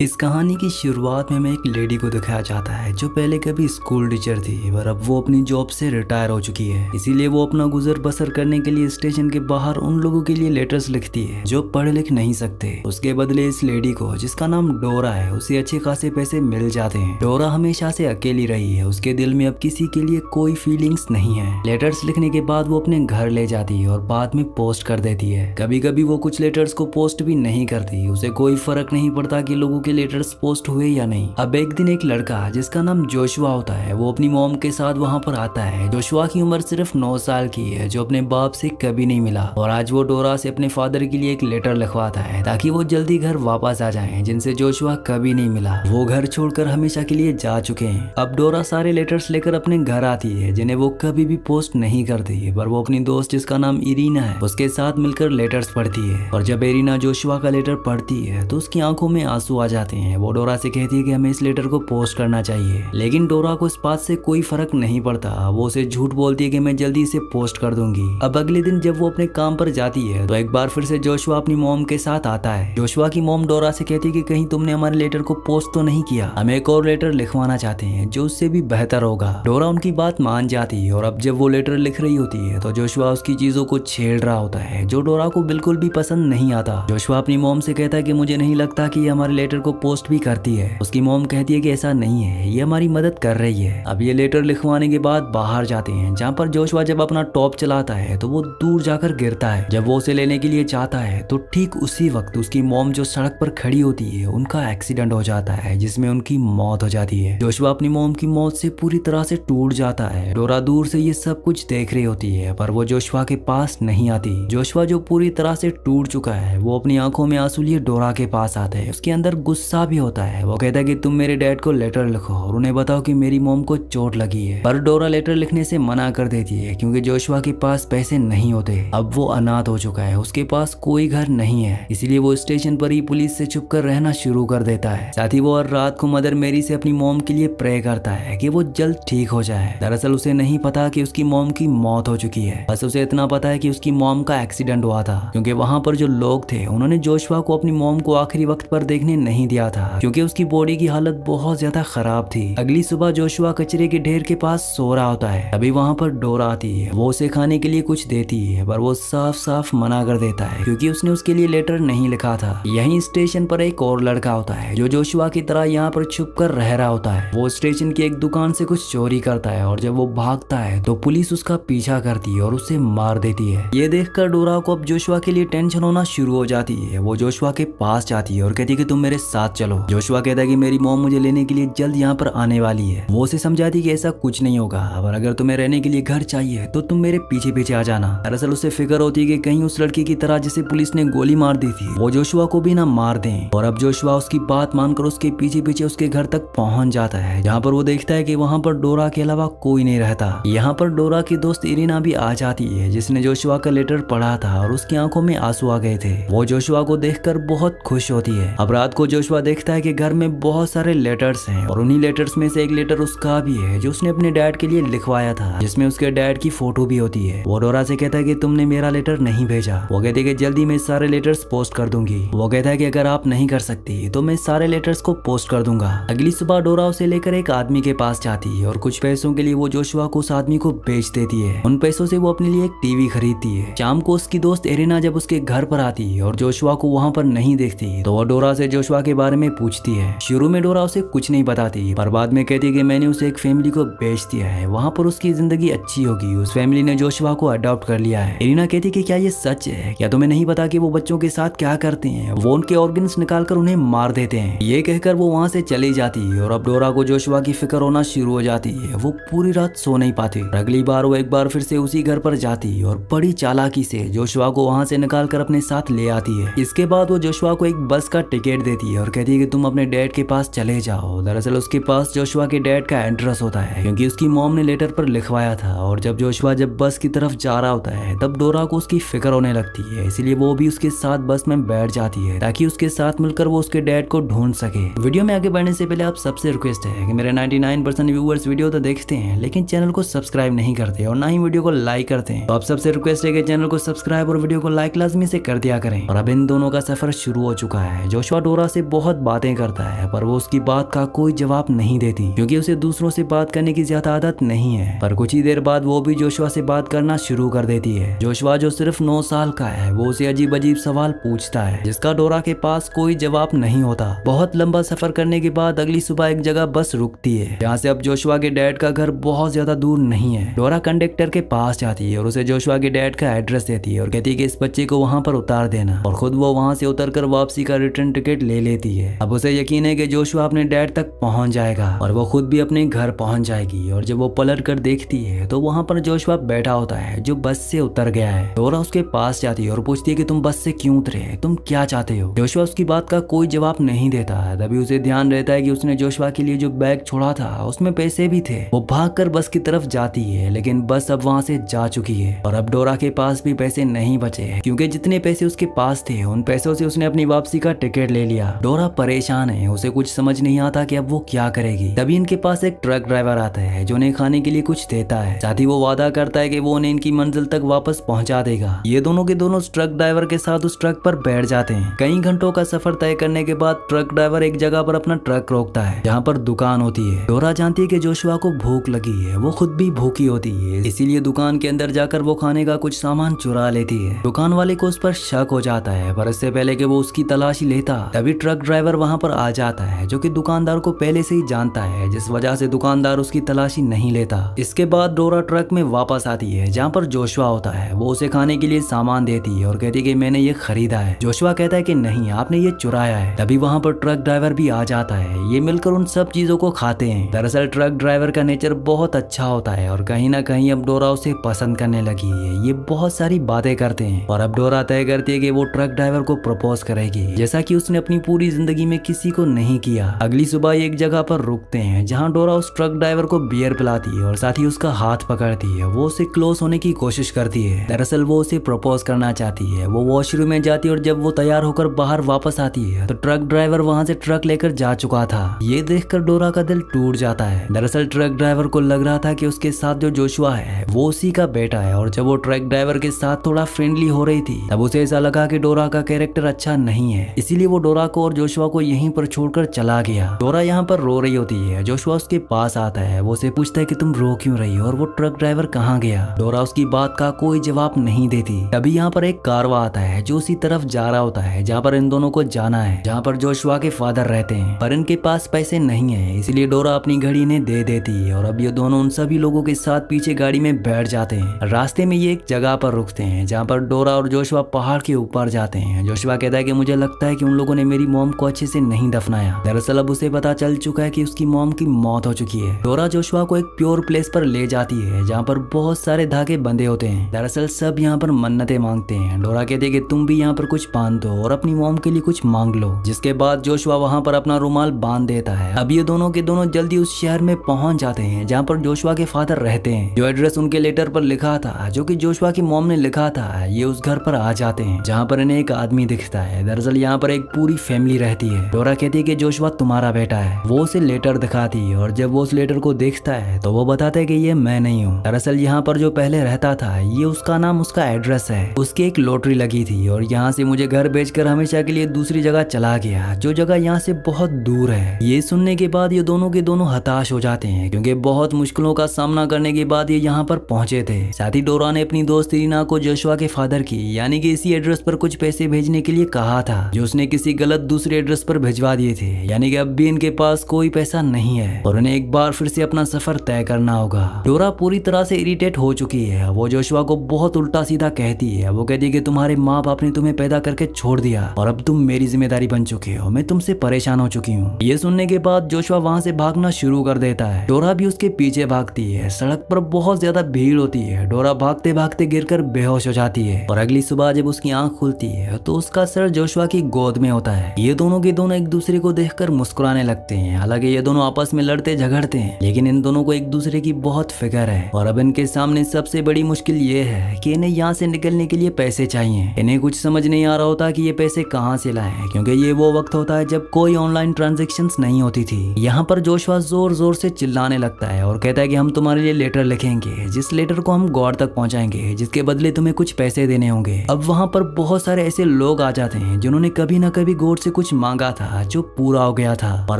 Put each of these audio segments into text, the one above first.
इस कहानी की शुरुआत में हमें एक लेडी को दिखाया जाता है जो पहले कभी स्कूल टीचर थी पर अब वो अपनी जॉब से रिटायर हो चुकी है। इसीलिए वो अपना गुजर बसर करने के लिए स्टेशन के बाहर उन लोगों के लिए लेटर्स लिखती है जो पढ़ लिख नहीं सकते। उसके बदले इस लेडी को, जिसका नाम डोरा है, उसे अच्छे खासे पैसे मिल जाते हैं। डोरा हमेशा से अकेली रही है, उसके दिल में अब किसी के लिए कोई फीलिंग्स नहीं है। लेटर्स लिखने के बाद वो अपने घर ले जाती है और बाद में पोस्ट कर देती है। कभी कभी वो कुछ लेटर्स को पोस्ट भी नहीं करती, उसे कोई फर्क नहीं पड़ता कि लोगों के लेटर्स पोस्ट हुए या नहीं। अब एक दिन एक लड़का जिसका नाम जोशुआ होता है, वो अपनी मॉम के साथ वहाँ पर आता है। जोशुआ की उम्र सिर्फ 9 साल की है, जो अपने बाप से कभी नहीं मिला, और आज वो डोरा से अपने फादर के लिए एक लेटर लिखवाता है ताकि वो जल्दी घर वापस आ जाएं, जिनसे जोशुआ कभी नहीं मिला। वो घर छोड़कर हमेशा के लिए जा चुके हैं। अब डोरा सारे लेटर्स लेकर अपने घर आती है, जिन्हें वो कभी भी पोस्ट नहीं करती, पर वो अपनी दोस्त जिसका नाम इरीना है उसके साथ मिलकर लेटर्स पढ़ती है। और जब इरीना जोशुआ का लेटर पढ़ती है तो उसकी आंखों में आंसू आ जाते हैं। वो डोरा से कहती है कि हमें इस लेटर को पोस्ट करना चाहिए, लेकिन डोरा को इस बात से कोई फर्क नहीं पड़ता। वो उसे झूठ बोलती है कि मैं जल्दी इसे पोस्ट कर दूंगी। अब अगले दिन जब वो अपने काम पर जाती है तो एक बार फिर से जोशुआ अपनी मॉम के साथ आता है। जोशुआ की मॉम डोरा से कहती है कि कहीं तुमने हमारे लेटर को पोस्ट तो नहीं किया, हम एक और लेटर लिखवाना चाहते हैं जो उससे भी बेहतर होगा। डोरा उनकी बात मान जाती है और अब जब वो लेटर लिख रही होती है तो जोशुआ उसकी चीजों को छेड़ रहा होता है, जो डोरा को बिल्कुल भी पसंद नहीं आता। जोशुआ अपनी मॉम से कहता है कि मुझे नहीं लगता कि ये हमारे लेटर को पोस्ट भी करती है। उसकी मॉम कहती है कि ऐसा नहीं है, ये हमारी मदद कर रही है। अब ये लेटर लिखवाने के बाद बाहर जाते हैं, जहाँ पर जोशुआ जब अपना टॉप चलाता है तो वो दूर जाकर गिरता है। जब वो उसे लेने के लिए चाहता है तो ठीक उसी वक्त उसकी मॉम जो सड़क पर खड़ी होती है, उनका एक्सीडेंट हो जाता है जिसमें उनकी मौत हो जाती है। जोशुआ अपनी मॉम की मौत से पूरी तरह से टूट जाता है। डोरा दूर से ये सब कुछ देख रही होती है, पर वो जोशुआ के पास नहीं आती। जोशुआ जो पूरी तरह से टूट चुका है, वो अपनी आंखों में आंसू लिए डोरा के पास आता है। उसके अंदर गुस्सा भी होता है। वो कहता है कि तुम मेरे डैड को लेटर लिखो और उन्हें बताओ कि मेरी मॉम को चोट लगी है। पर डोरा लेटर लिखने से मना कर देती है क्योंकि जोशुआ के पास पैसे नहीं होते। अब वो अनाथ हो चुका है, उसके पास कोई घर नहीं है, इसलिए वो स्टेशन पर ही पुलिस से छुप कर रहना शुरू कर देता है। साथ ही वो हर रात को मदर मेरी से अपनी मॉम के लिए प्रे करता है कि वो जल्द ठीक हो जाए। दरअसल उसे नहीं पता कि उसकी मॉम की मौत हो चुकी है, बस उसे इतना पता है कि उसकी मॉम का एक्सीडेंट हुआ था, क्योंकि वहाँ पर जो लोग थे उन्होंने जोशुआ को अपनी मॉम को आखिरी वक्त पर देखने नहीं दिया था, क्योंकि उसकी बॉडी की हालत बहुत ज्यादा खराब थी। अगली सुबह जोशुआ कचरे के ढेर के पास सो रहा होता है। अभी वहाँ पर डोरा आती है। वो उसे खाने के लिए कुछ देती है, पर वो साफ साफ मना कर देता है क्योंकि उसने उसके लिए लेटर नहीं लिखा था। यहीं स्टेशन पर एक और लड़का होता है जो जोशुआ की तरह यहाँ पर छुप कर रह रहा होता है। वो स्टेशन की एक दुकान से कुछ चोरी करता है और जब वो भागता है तो पुलिस उसका पीछा करती है और उसे मार देती है। ये देखकर डोरा को अब जोशुआ के लिए टेंशन होना शुरू हो जाती है। वो जोशुआ के पास जाती है और कहती है कि तुम मेरे साथ चलो। जोशुआ कहता है कि मेरी मॉम मुझे लेने के लिए जल्द यहाँ पर आने वाली है। वो उसे समझाती है कि ऐसा कुछ नहीं होगा, और अगर तुम्हें रहने के लिए घर चाहिए तो तुम मेरे पीछे पीछे आ जाना। दरअसल उसे फिक्र होती है कि कहीं उस लड़की की तरह जिसे पुलिस ने गोली मार दी थी, वो जोशुआ को भी ना मार दें। और अब जोशुआ उसकी बात मानकर उसके पीछे पीछे उसके घर तक पहुंच जाता है, जहाँ पर वो देखता है कि वहाँ पर डोरा के अलावा कोई नहीं रहता। यहाँ पर डोरा की दोस्त इरीना भी आ जाती है, जिसने जोशुआ का लेटर पढ़ा था, और उसकी आंखों में आंसू आ गए थे। वो जोशुआ को देखकर बहुत खुश होती है। अब रात को जोशुआ देखता है कि घर में बहुत सारे लेटर्स हैं, और उन्हीं लेटर्स में से एक लेटर उसका भी है जो उसने अपने डैड के लिए लिखवाया था, जिसमें उसके डैड की फोटो भी होती है। वो डोरा से कहता है कि तुमने मेरा लेटर नहीं भेजा। वो कहती है कि जल्दी मैं सारे लेटर्स पोस्ट कर दूंगी। वो कहता है कि अगर आप नहीं कर सकती तो मैं सारे लेटर्स को पोस्ट कर दूंगा। अगली सुबह डोरा उसे लेकर एक आदमी के पास जाती है और कुछ पैसों के लिए वो जोशुआ को उस आदमी को बेच देती है। उन पैसों से वो अपने लिए एक टीवी खरीदती है। शाम को उसकी दोस्त इरीना जब उसके घर पर आती है और जोशुआ को वहाँ पर नहीं देखती, तो वो डोरा से जोशुआ के बारे में पूछती है। शुरू में डोरा उसे कुछ नहीं बताती, पर बाद में कहती है कि मैंने उसे एक फैमिली को बेच दिया है, वहाँ पर उसकी जिंदगी अच्छी होगी। उस फैमिली ने जोशुआ को अडॉप्ट कर लिया है। इरीना कहती है कि क्या ये सच है? क्या तुम्हें नहीं पता कि वो बच्चों के साथ क्या करते हैं? वो उनके ऑर्गन्स निकालकर उन्हें मार देते हैं। ये कहकर वो वहाँ से चली जाती है और अब डोरा को जोशुआ की फिक्र होना शुरू हो जाती है। वो पूरी रात सो नहीं पाती। अगली बार वो एक बार फिर से उसी घर पर जाती और बड़ी चालाकी से जोशुआ को वहाँ से निकाल कर अपने साथ ले आती है। इसके बाद वो जोशुआ को एक बस का टिकट देती है और कहती है कि तुम अपने डैड के पास चले जाओ। दरअसल उसके पास जोशुआ के डैड का एड्रेस होता है, क्योंकि उसकी मॉम ने लेटर पर लिखवाया था। और जब जोशुआ जब बस की तरफ जा रहा होता है तब डोरा को उसकी फिक्र होने लगती है, इसीलिए वो भी उसके साथ बस में बैठ जाती है ताकि उसके साथ मिलकर वो उसके डैड को ढूंढ सके। वीडियो में आगे बढ़ने से पहले आप सबसे रिक्वेस्ट है कि मेरे 99% व्यूअर्स वीडियो तो देखते हैं लेकिन चैनल को सब्सक्राइब नहीं करते और ना ही वीडियो को लाइक करते हैं। तो आप सबसे रिक्वेस्ट है कि चैनल को सब्सक्राइब और वीडियो को लाइक लाजमी से कर दिया करें। और अब इन दोनों का सफर शुरू हो चुका है। जोशुआ डोरा से बहुत बातें करता है, पर वो उसकी बात का कोई जवाब नहीं देती क्योंकि उसे दूसरों से बात करने की ज्यादा आदत नहीं है। पर कुछ ही देर बाद वो भी जोशुआ से बात करना शुरू कर देती है। जोशुआ जो सिर्फ 9 साल का है वो उसे अजीब अजीब सवाल पूछता है जिसका डोरा के पास कोई जवाब नहीं होता। बहुत लंबा सफर करने के बाद अगली सुबह एक जगह बस रुकती है जहाँ से अब जोशुआ के डैड का घर बहुत ज्यादा दूर नहीं है। डोरा कंडक्टर के पास जाती है और उसे जोशुआ के डैड का एड्रेस देती है और कहती है कि इस बच्चे को वहाँ पर उतार देना, और खुद वो वहाँ से उतरकर वापसी का रिटर्न टिकट ले लेती है। अब उसे यकीन है कि जोशुआ अपने डैड तक पहुँच जाएगा और वो खुद भी अपने घर पहुँच जाएगी। और जब वो पलट कर देखती है तो वहाँ पर जोशुआ बैठा होता है जो बस से उतर गया है। डोरा उसके पास जाती है और पूछती है कि तुम बस से क्यों उतरे, तुम क्या चाहते हो। जोशुआ उसकी बात का कोई जवाब नहीं देता। तभी उसे ध्यान रहता है कि उसने जोशुआ के लिए जो बैग छोड़ा था उसमें पैसे भी थे। वो भागकर बस की तरफ जाती है लेकिन बस अब वहाँ से जा चुकी है और अब डोरा के पास भी पैसे नहीं बचे क्योंकि जितने पैसे उसके पास थे उन पैसों से उसने अपनी वापसी का टिकट ले लिया। डोरा परेशान है, उसे कुछ समझ नहीं आता कि अब वो क्या करेगी। तभी इनके पास एक ट्रक ड्राइवर आता है जो उन्हें खाने के लिए कुछ देता है। साथ ही वो वादा करता है कि वो उन्हें इनकी मंजिल तक वापस पहुंचा देगा। ये दोनों के दोनों ट्रक ड्राइवर के साथ उस ट्रक पर बैठ जाते हैं। कई घंटों का सफर तय करने के बाद ट्रक ड्राइवर एक जगह पर अपना ट्रक रोकता है जहाँ पर दुकान होती है। डोरा जानती है कि जोशुआ को भूख लगी है, वो खुद भी भूखी होती है, इसीलिए दुकान के अंदर जाकर वो खाने का कुछ सामान चुरा लेती है। दुकान वाले को उस पर शक हो जाता है, पर इससे पहले कि वो उसकी तलाशी लेता तभी ट्रक ड्राइवर वहाँ पर आ जाता है जो कि दुकानदार को पहले से ही जानता है, जिस वजह से दुकानदार उसकी तलाशी नहीं लेता। इसके बाद डोरा ट्रक में वापस आती है जहाँ पर जोशुआ होता है। वो उसे खाने के लिए सामान देती है और कहती है कि मैंने ये खरीदा है। जोशुआ कहता है कि नहीं, आपने ये चुराया है। तभी वहाँ पर ट्रक ड्राइवर भी आ जाता है। ये मिलकर उन सब चीजों को खाते हैं। दरअसल ट्रक ड्राइवर का नेचर बहुत अच्छा होता है और कहीं ना कहीं अब डोरा उसे पसंद करने लगी है। ये बहुत सारी बातें करते हैं और अब डोरा तय करती है कि वो ट्रक ड्राइवर को प्रपोज करेगी, जैसा कि उसने अपनी पूरी जिंदगी में किसी को नहीं किया। अगली सुबह एक जगह पर रुकते हैं जहाँ डोरा उस ट्रक ड्राइवर को बियर पिलाती है और साथ ही उसका हाथ पकड़ती है। वो उसे क्लोज होने की कोशिश करती है। दरअसल वो उसे प्रपोज करना चाहती है। वो वॉशरूम में जाती है और जब वो तैयार होकर बाहर वापस आती है तो ट्रक ड्राइवर वहाँ से ट्रक लेकर जा चुका था। ये देखकर डोरा का दिल टूट जाता है। दरअसल ट्रक ड्राइवर को लग रहा था कि उसके साथ जो जोशुआ है वो उसी का बेटा है, और जब वो ट्रक ड्राइवर के साथ थोड़ा फ्रेंडली हो रही थी तब उसे ऐसा लगा कि डोरा का कैरेक्टर अच्छा नहीं है, इसीलिए वो डोरा को और जोशुआ को यहीं पर छोड़कर चला गया। डोरा यहाँ पर रो रही होती है। जोशुआ उसके पास आता है। वो उसे पूछता है कि तुम रो क्यों रही हो और वो ट्रक ड्राइवर कहाँ गया। डोरा उसकी बात का कोई जवाब नहीं देती। तभी यहाँ पर एक कारवा आता है जो उसी तरफ जा रहा होता है जहाँ पर इन दोनों को जाना है, जहाँ पर जोशुआ के फादर रहते हैं, पर इनके पास पैसे नहीं है, इसलिए डोरा अपनी घड़ी इन्हें दे देती है और अब ये दोनों उन सभी लोगों के साथ पीछे गाड़ी में बैठ जाते हैं। रास्ते में ये एक जगह पर रुकते हैं जहाँ पर डोरा और जोशुआ पहाड़ के ऊपर जाते हैं। जोशुआ कहता है कि मुझे लगता है कि उन लोगों ने मेरी मॉम को अच्छे से नहीं दफनाया। दरअसल अब उसे पता चल चुका है कि उसकी मॉम की मौत हो चुकी है। डोरा जोशुआ को एक प्योर प्लेस पर ले जाती है जहाँ पर बहुत सारे धागे बंधे होते हैं। दरअसल सब यहाँ पर मन्नतें मांगते हैं। डोरा कहते हैं कि तुम भी यहाँ पर कुछ बांध दो और अपनी मॉम के लिए कुछ मांग लो, जिसके बाद जोशुआ वहाँ पर अपना रुमाल बांध देता है। अब ये दोनों के दोनों जल्दी उस शहर में पहुंच जाते हैं जहाँ पर जोशुआ के फादर रहते हैं। जो एड्रेस उनके लेटर पर लिखा था, जो कि जोशुआ की मॉम ने लिखा था, ये उस घर पर आ जाते हैं जहाँ पर इन्हें एक आदमी दिखता है। दरअसल यहाँ पर एक पूरी फैमिली रहती है। डोरा कहती है कि जोशुआ तुम्हारा बेटा है। वो उसे लेटर दिखाती है और जब वो उस लेटर को देखता है तो वो बताता है कि ये मैं नहीं हूँ। दरअसल यहाँ पर जो पहले रहता था ये उसका नाम, उसका एड्रेस है। उसकी एक लॉटरी लगी थी और यहाँ से मुझे घर बेचकर हमेशा के लिए दूसरी जगह चला गया, जो जगह यहाँ से बहुत दूर है। ये सुनने के बाद ये दोनों के दोनों हताश हो जाते हैं क्योंकि बहुत मुश्किलों का सामना करने के बाद ये यहाँ पर पहुंचे थे। साथ ही डोरा ने अपनी दोस्त रीना को जोशुआ के फादर की यानी कि इसी एड्रेस पर कुछ पैसे भेजने के लिए कहा था, जो उसने किसी गलत दूसरे एड्रेस पर भिजवा दिए थे। यानी कि अब भी इनके पास कोई पैसा नहीं है और उन्हें एक बार फिर से अपना सफर तय करना होगा। डोरा पूरी तरह से इरिटेट हो चुकी है। वो जोशुआ को बहुत उल्टा सीधा कहती है। वो कहती है कि तुम्हारे माँ बाप ने तुम्हें पैदा करके छोड़ दिया और अब तुम मेरी जिम्मेदारी बन चुके हो, मैं तुमसे परेशान हो चुकी हूँ। ये सुनने के बाद जोशुआ वहाँ से भागना शुरू कर देता है। डोरा भी उसके पीछे भागती है। सड़क पर बहुत ज्यादा भीड़ होती है। डोरा भागते भागते गिरकर बेहोश हो जाती है और अगली सुबह जब उसकी आंख खुलती है तो उसका सर जोशुआ की गोद में होता है। ये दोनों के दोनों एक दूसरे को देखकर मुस्कुराने लगते हैं। हालांकि ये दोनों आपस में लड़ते झगड़ते हैं, लेकिन इन दोनों को एक दूसरे की बहुत फिक्र है और अब इनके सामने सबसे बड़ी मुश्किल ये है कि इन्हें यहाँ से निकलने के लिए पैसे चाहिए। इन्हें कुछ समझ नहीं आ रहा होता कि ये पैसे कहाँ से लाएं, क्योंकि ये वो वक्त होता है जब कोई ऑनलाइन ट्रांजैक्शंस नहीं होती थी। यहाँ पर जोशुआ जोर जोर से चिल्लाने लगता है और कहता है कि हम तुम्हारे लिए लेटर लिखेंगे, जिस लेटर को हम गॉड तक पहुंचाएंगे, जिसके बदले तुम्हें कुछ पैसे देने होंगे। अब वहाँ पर बहुत सारे ऐसे लोग आ जाते हैं जिन्होंने कभी ना कभी गॉड से उनसे कुछ मांगा था जो पूरा हो गया था और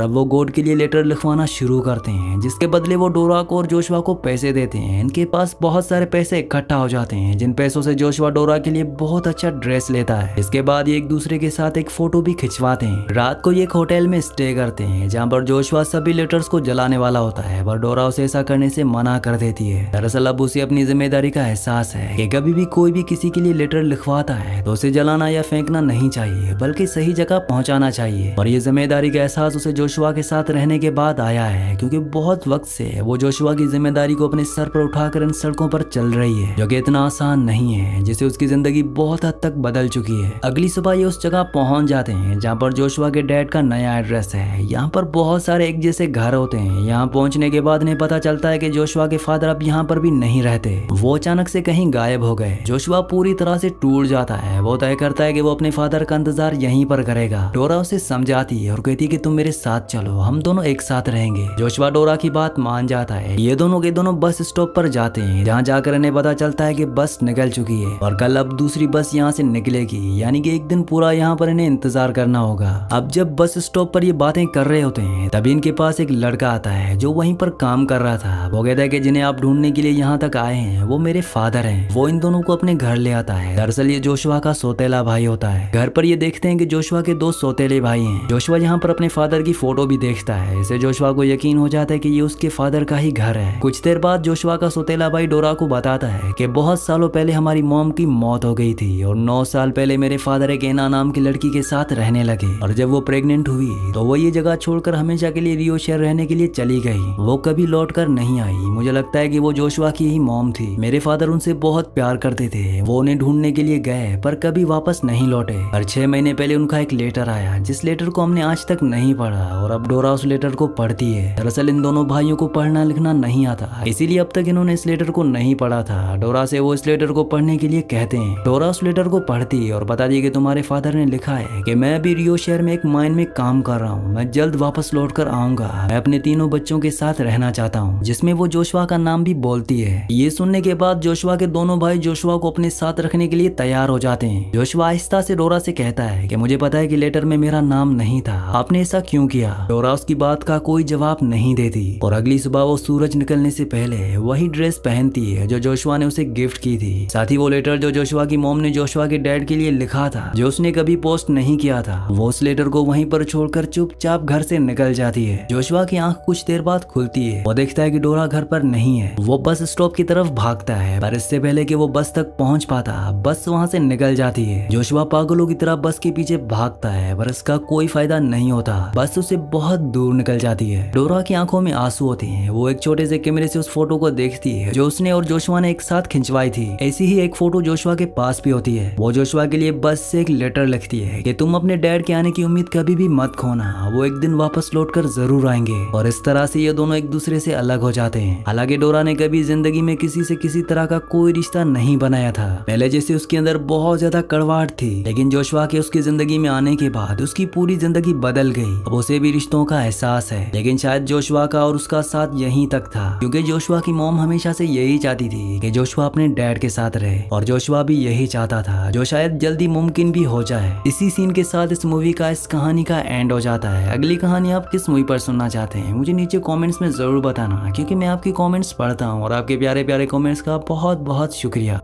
अब वो गॉड के लिए लेटर लिखवाना शुरू करते हैं, जिसके बदले वो डोरा को और जोशुआ को पैसे देते हैं। इनके पास बहुत सारे पैसे इकट्ठा हो जाते हैं, जिन पैसों से जोशुआ डोरा के लिए बहुत अच्छा ड्रेस लेता है। इसके बाद ये एक दूसरे के साथ एक फोटो भी खिंचवाते हैं। रात को ये एक होटल में स्टे करते हैं, जहाँ पर जोशुआ सभी लेटर्स को जलाने वाला होता है, पर डोरा उसे ऐसा करने से मना कर देती है। दरअसल अब उसे अपनी जिम्मेदारी का एहसास है कि कभी भी कोई भी किसी के लिए लेटर लिखवाता है तो उसे जलाना या फेंकना नहीं चाहिए, बल्कि सही जगह पहुंचाना चाहिए। और ये जिम्मेदारी का एहसास उसे जोशुआ के साथ रहने के बाद आया है, क्योंकि बहुत वक्त से वो जोशुआ की जिम्मेदारी को अपने सर पर उठाकर इन सड़कों पर चल रही है, जो कि इतना आसान नहीं है, जिससे उसकी जिंदगी बहुत हद तक बदल चुकी है। अगली सुबह ये उस जगह पहुंच जाते हैं जहाँ पर जोशुआ के डैड का नया एड्रेस है। यहाँ पर बहुत सारे एक जैसे घर होते हैं। यहाँ पहुंचने के बाद इन्हें पता चलता है कि जोशुआ के फादर अब यहाँ पर भी नहीं रहते, वो अचानक से कहीं गायब हो गए। जोशुआ पूरी तरह से टूट जाता है। वो तय करता है कि वो अपने फादर का इंतजार यहीं पर करेगा। डोरा उसे समझाती है और कहती है कि तुम मेरे साथ चलो, हम दोनों एक साथ रहेंगे। जोशुआ डोरा की बात मान जाता है। ये दोनों के दोनों बस स्टॉप पर जाते हैं, जहाँ जाकर इन्हें पता चलता है कि बस निकल चुकी है और कल अब दूसरी बस यहाँ से निकलेगी, यानी कि एक दिन पूरा यहाँ पर इन्हें इंतजार करना होगा। अब जब बस स्टॉप पर ये बातें कर रहे होते हैं, तभी इनके पास एक लड़का आता है जो वहीं पर काम कर रहा था। वो कहता है कि जिन्हें आप ढूंढने के लिए यहाँ तक आए हैं वो मेरे फादर हैं। वो इन दोनों को अपने घर ले आता है। दरअसल ये जोशुआ का सौतेला भाई होता है। घर पर ये देखते हैं कि जोशुआ के दो सौतेले भाई हैं। जोशुआ यहाँ पर अपने फादर की फोटो भी देखता है। इससे जोशुआ को यकीन हो जाता है कि ये उसके फादर का ही घर है। कुछ देर बाद जोशुआ का सौतेला भाई डोरा को बताता है कि बहुत सालों पहले हमारी मॉम की मौत हो गई थी और 9 साल पहले मेरे फादर एक एना नाम की लड़की के साथ रहने लगे, और जब वो प्रेग्नेंट हुई तो वो ये जगह छोड़कर हमेशा के लिए रियो शहर रहने के लिए चली गई। वो कभी लौट कर नहीं आई। मुझे लगता है कि वो जोशुआ की ही मॉम थी। मेरे फादर उनसे बहुत प्यार करते थे। वो उन्हें ढूंढने के लिए गए पर कभी वापस नहीं लौटे। और 6 महीने पहले उनका एक लेटर आया, जिस लेटर को हमने आज तक नहीं पढ़ा, और अब डोरा उस लेटर को पढ़ती है। दरअसल इन दोनों भाइयों को पढ़ना लिखना नहीं आता, इसीलिए अब तक इन्होंने इस लेटर को नहीं पढ़ा था। डोरा से वो इस लेटर को पढ़ने के लिए कहते हैं। डोरा उस लेटर को पढ़ती है और बताती है कि तुम्हारे फादर ने लिखा है कि मैं अभी रियो शहर में एक माइन में काम कर रहा हूँ, मैं जल्द वापस लौट कर आऊंगा। मैं अपने तीनों बच्चों के साथ रहना चाहता हूँ, जिसमें वो जोशुआ का नाम भी बोलती है। ये सुनने के बाद जोशुआ के दोनों भाई जोशुआ को अपने साथ रखने के लिए तैयार हो जाते हैं। जोशुआ आहिस्ता से डोरा से कहता है कि मुझे पता है कि लेटर में मेरा नाम नहीं था, आपने ऐसा क्यों किया? डोरा उसकी बात का कोई जवाब नहीं देती और अगली सुबह वो सूरज निकलने से पहले वही ड्रेस पहनती है जो जोशुआ ने उसे गिफ्ट की थी। साथ ही वो लेटर जो जोशुआ की मॉम ने जोशुआ के डैड के लिए लिखा था, जो उसने कभी पोस्ट नहीं किया था, वो उस लेटर को वहीं पर छोड़कर चुपचाप घर से निकल जाती है। जोशुआ की आंख कुछ देर बाद खुलती है। वो देखता है कि डोरा घर पर नहीं है। वो बस स्टॉप की तरफ भागता है, पर इससे पहले कि वो बस तक पहुंच पाता, बस वहां से निकल जाती है। जोशुआ पागलों की तरह बस के पीछे भागता है, पर इसका कोई फायदा नहीं होता। बस उसे बहुत दूर निकल जाती है। डोरा की आंखों में आंसू होते हैं। वो एक छोटे से कैमरे से उस फोटो को देखती है जो उसने और जोशुआ ने एक साथ खिंचवाई थी। ऐसी ही एक फोटो जोशुआ के पास भी होती है। वो जोशुआ के लिए बस से एक लेटर लिखती है कि तुम अपने डैड के आने की उम्मीद कभी भी मत खोना, वो एक दिन वापस लौटकर जरूर आएंगे। और इस तरह से ये दोनों एक दूसरे से अलग हो जाते हैं। हालांकि डोरा ने कभी जिंदगी में किसी से किसी तरह का कोई रिश्ता नहीं बनाया था। पहले जैसे उसके अंदर बहुत ज्यादा कड़वाहट थी, लेकिन जोशुआ के उसकी जिंदगी में आने के बाद उसकी पूरी जिंदगी बदल गई। अब उसे भी रिश्तों का एहसास है, लेकिन शायद जोशुआ का और उसका साथ यहीं तक था, क्योंकि जोशुआ की मॉम हमेशा से यही चाहती थी कि जोशुआ अपने डैड के साथ रहे, और जोशुआ भी यही चाहता था, जो शायद जल्दी मुमकिन भी हो जाए। इसी सीन के साथ इस मूवी का, इस कहानी का एंड हो जाता है। अगली कहानी आप किस मूवी पर सुनना चाहते हैं मुझे नीचे कमेंट्स में जरूर बताना, क्योंकि मैं आपकी कमेंट्स पढ़ता हूँ और आपके प्यारे प्यारे कमेंट्स का बहुत बहुत शुक्रिया।